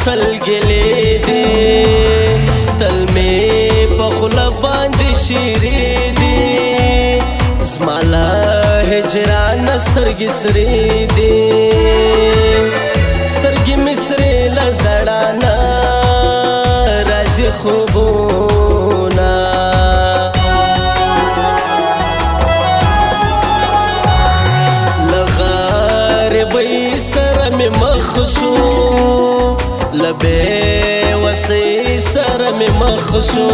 تل ګلې دي تل مې په خوله باندې شیرې دي زما له هجران سترګې سرې دي سترګې مې سرې له زړانه راځي خوبونه له غریبۍ سره مې مخ شو له بېوسۍ سره مې مخ شو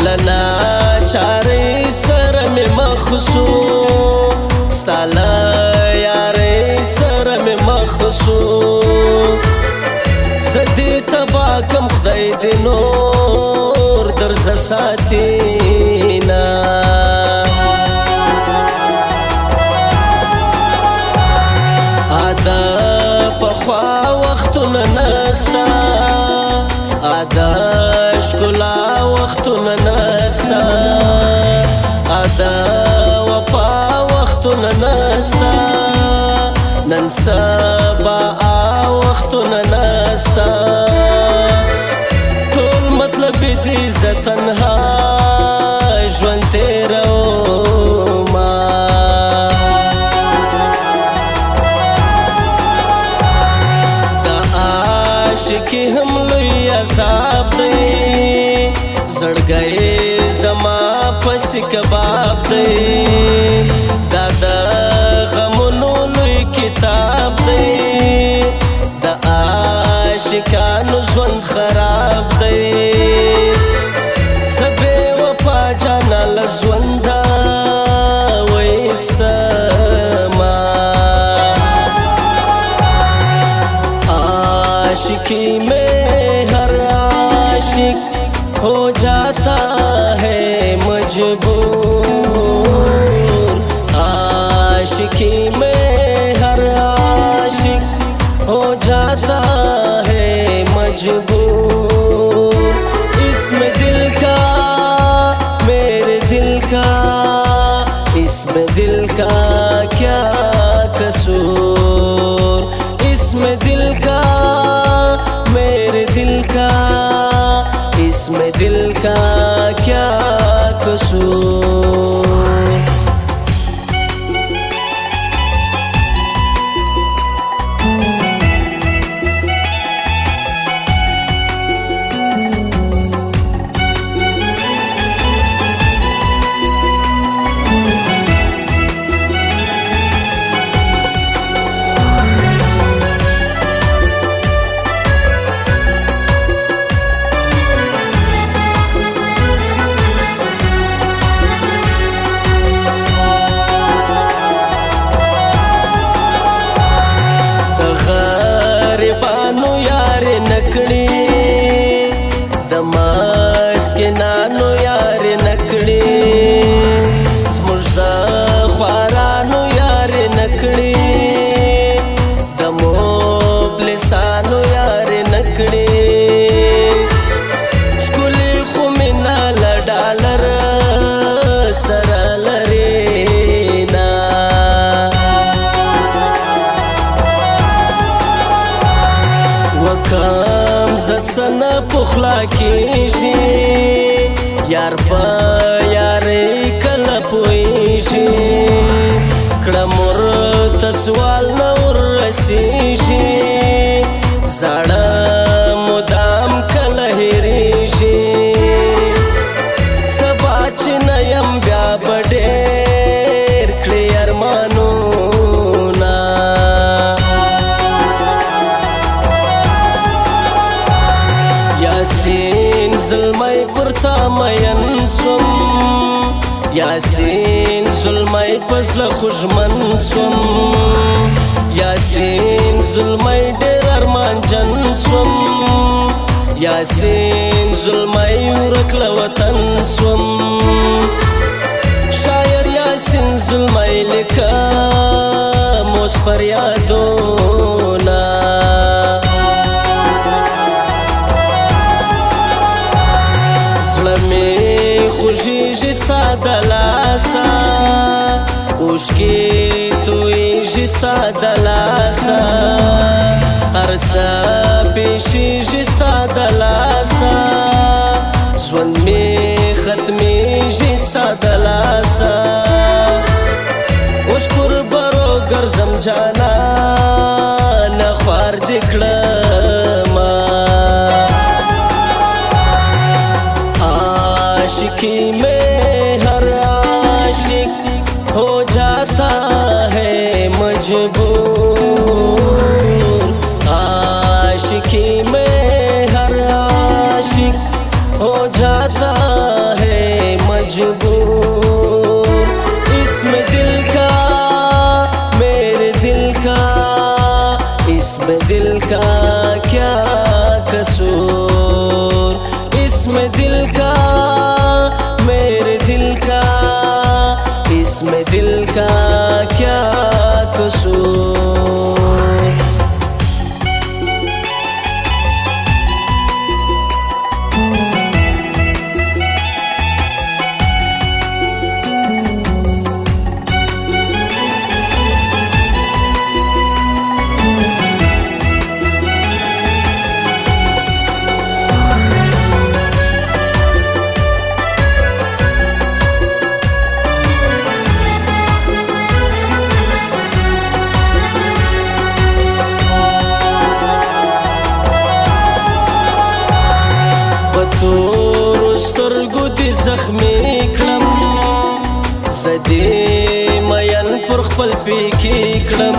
له ناچارۍ سره مې مخ شو ستا له یارۍ سره مې مخ شو زه دې تبا کم خدای دې نور درزه ساتینه ادا پخوا وختونه نسته ادا ښکلا وختونه نسته ادا وفا وختونه نسته نن سبا وختونه نسته ټول مطلب دې زه تنها ژوند تېرومه عاشقي هم لوی عذاب دی زړګی زما پسې کباب دی دا د غمونو لوی کتاب دی د عاشقانو ژوند خراب دی زه بېوفا جانه له ژونده وایستمه आशिकी में हर आशिक हो जाता है मजबूर आशिकी में हर आशिक हो जाता है मजबूर इसमें दिल का मेरे दिल का इसमें दिल का क्या कसूर इसमें दिल का मेरे दिल का इसमें दिल का क्या कसूर غریبانو یار نکړي د مسکینانو یار نکړي زموږ د خوارانو یار نکړي د مفلسانو یار نکړي ښکلې خو مینه له ډالر سره لري نه وکم زت سنه پخلا کېږي یار په یارۍ کله پوهېږي کړه مرته سوال نه وررسېږي زاړه مدام کله هېرېږي سبا چې نه یم بیا به ډېر کړې ارمانونه یاسین زلمی پر تا مین سوم یاسین زلمی پزله خوږمن سوم یاسین زلمی ډېر ارمانجن سوم یاسین زلمی ورک له وطن سوم شاعر یاسین زلمی لیکم اوس پر یادونه زړه مې خوږېږي ستا د لاسه اوشکی تویږي ستا د لاسه هر څه پیښیږي ستا د لاسه ژوند مې ختمیږي ستا د لاسه اوس پر برو ګرځم جانانه خوار دې کړمه عاشقی میں ہر عاشق ہو جاتا ہے مجبور عاشقی میں ہر عاشق ہو جاتا ہے مجبور اس میں دل کا میرے دل کا اس میں دل کا کیا قصور اس میں دل کا میرے دل کا اس میں دل کا کیا قصور تورو سترګو دې زخمي کړم زه دې مین پر خپل پیکي کړم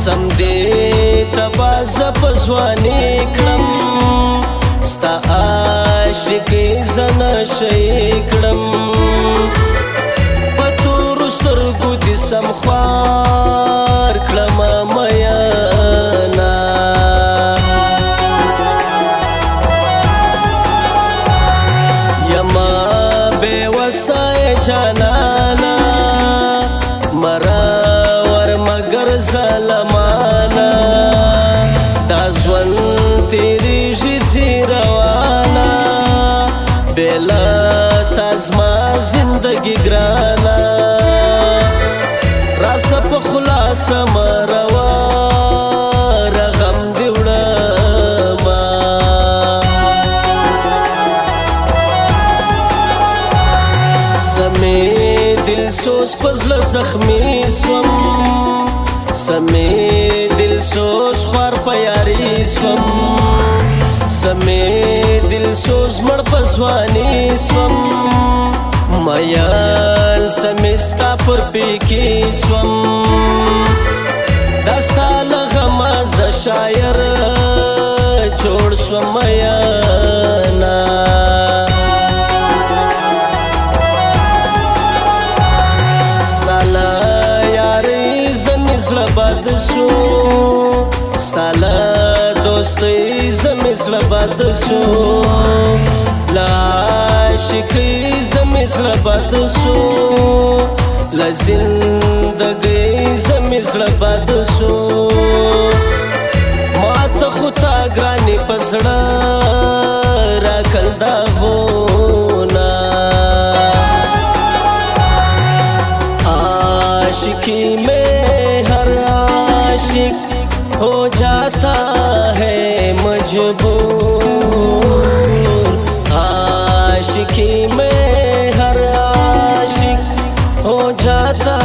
سم دې تبا زه په ځواني کړم ستا عاشقي زه نشي کړم په تورو سترګو دې سم خوار کړم مینا جانانا مراور مگر ظلمانا دا ژوند تیریږي زی روانا بلا تازما زندگی ګرانا راسه په خلاصه مروا رغم دی وړما سمې دل سوز پزل زخمی سوم سمې دل سوز خوار پیاری سوم سمې دل سوز مړ پسوانی سوم میال سمستا پر پیکی سوم دستا لغما ز شاعر جوړ سوم میانا بد شو ستاله دوستی زمی زړه بد شو لا عاشقی زمی زړه بد شو لا زندګی زمی زړه بد شو ما ته خو تا ګرانې په زړه راکړل داغونه عاشقی میں हो जाता है मजबूर आशिकी में हर आशिक हो जाता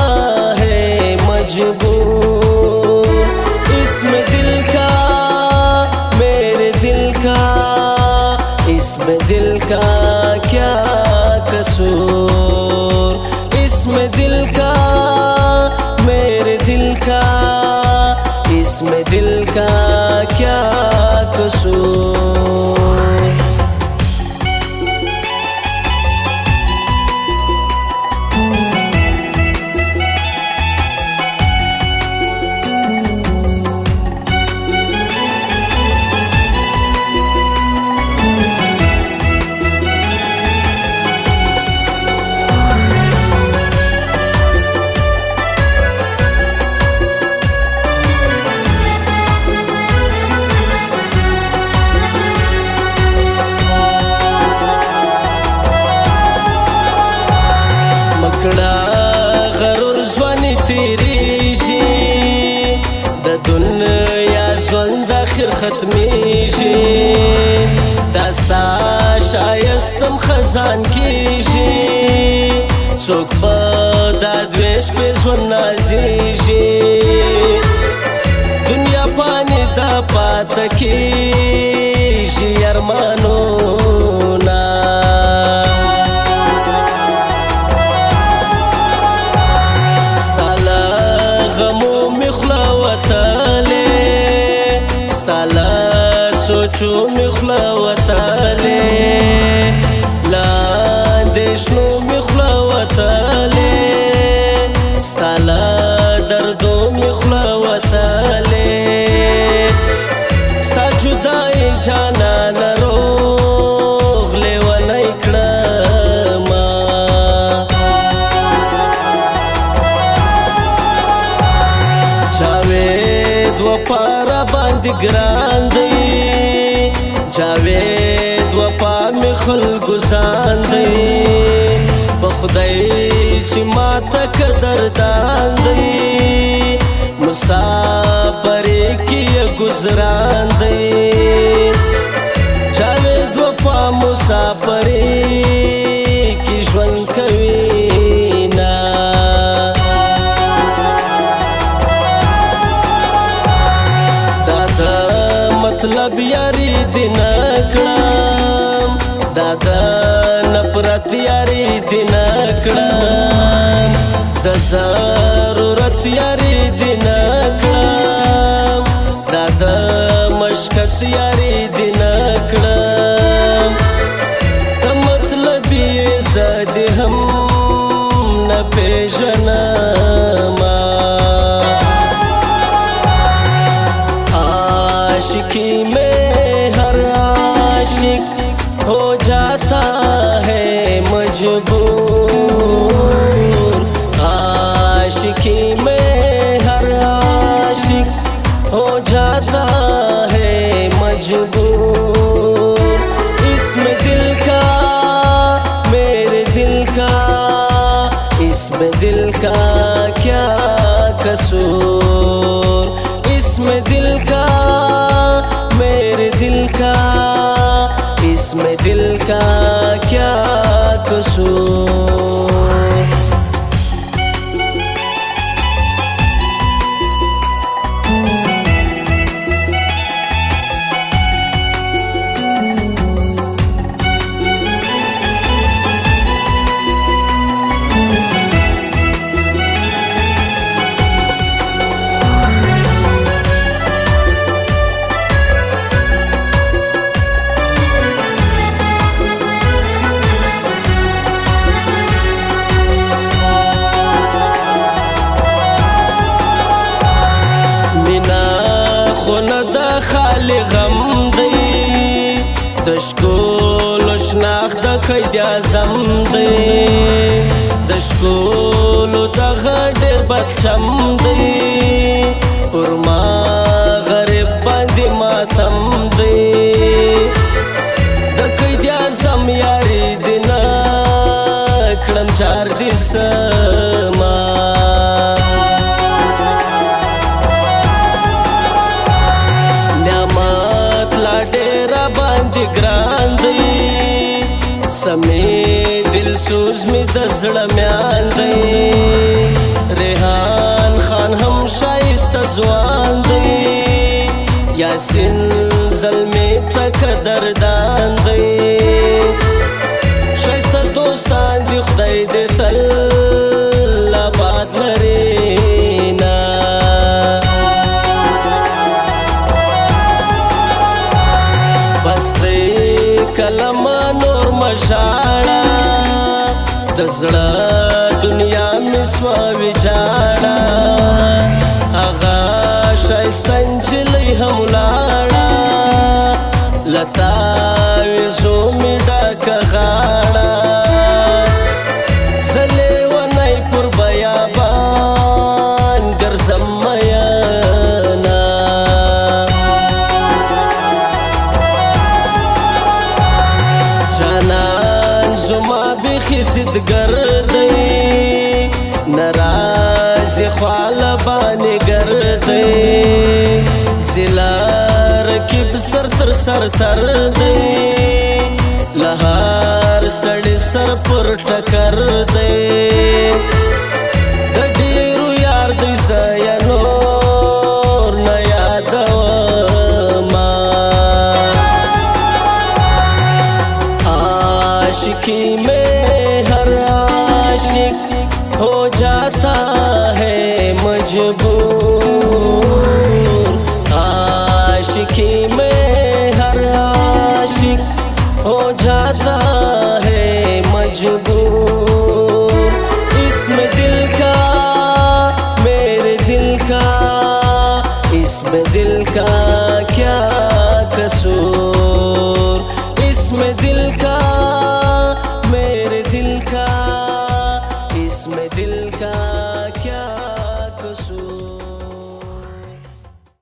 है मजबूर इसमें दिल का मेरे दिल का इसमें दिल का क्या कसूर इसमें दिल का मेरे दिल का इसमें दिल का क्या कसूर ختمیږي داستا شایستم خزان کیږي څوک به دا دوې شپې ژوند نازیږي دنیا پانی دا پاته کیږي ارمانونه ستا له غمو مې خوله وتلې ستا له سوچو مې خوله وتلې له اندېښنو مې خوله وتلې ستا له دردو مې خوله وتلې ستا جدایي جانانه روغ لیونی کړمه جاوید وفا را باندې ګران دی جاوید وفا مې خلکو ځان دی په خدای چې ماته قدردان دی مسافرې کې یې ګزران دی جاوید وفا مسافرې کې ژوند کوي نه دا د مطلب یاري دې نه کړم دا د نفرت یاري دې نه کړم د ضرورت یاري دې نه کړم دا د مشقت یاري دې نه کړم د مطلبي زه دې هم نه پېژنمه आशिकी में हर आशिक हो जाता है मजबूर आशिकी में हर आशिक हो जाता है मजबूर इसमें दिल का मेरे दिल का इसमें दिल का क्या कसूर इसमें दिल का मेरे दिल का इसमें दिल का क्या कसूर خالی غم دی د شکولو شناخت د قید اعظم دی د شکولو دغه ډېر بد چم دی پر ما غریب باندې ماتم دی د قید اعظم یاري دې نه کړم چار دې سما ګران دی سمې دل سوز می د زړه میان دی ریحان خان هم شایسته ځوان دی یاسین زلمې ته قدردان دی شایسته دوستان دی خدای دې تل آباد لري کلمه نور مشاړه د زړه دنیا مې سوه ویجاړه هغه ښایسته نجلۍ هم ولاړه له تاویزو مې ډکه غاړه زه لیونی پر بیابان ګرځم میینه خدګر دی ناراض خواله باندې ګرځي زلار رکیب سر تر سر سر دی لهار سړی سر پر ټکر دی د ډیرو یار دی زه نور نه یادومه आशिकी में हर आशिक हो जाता है मजबूर आशिकी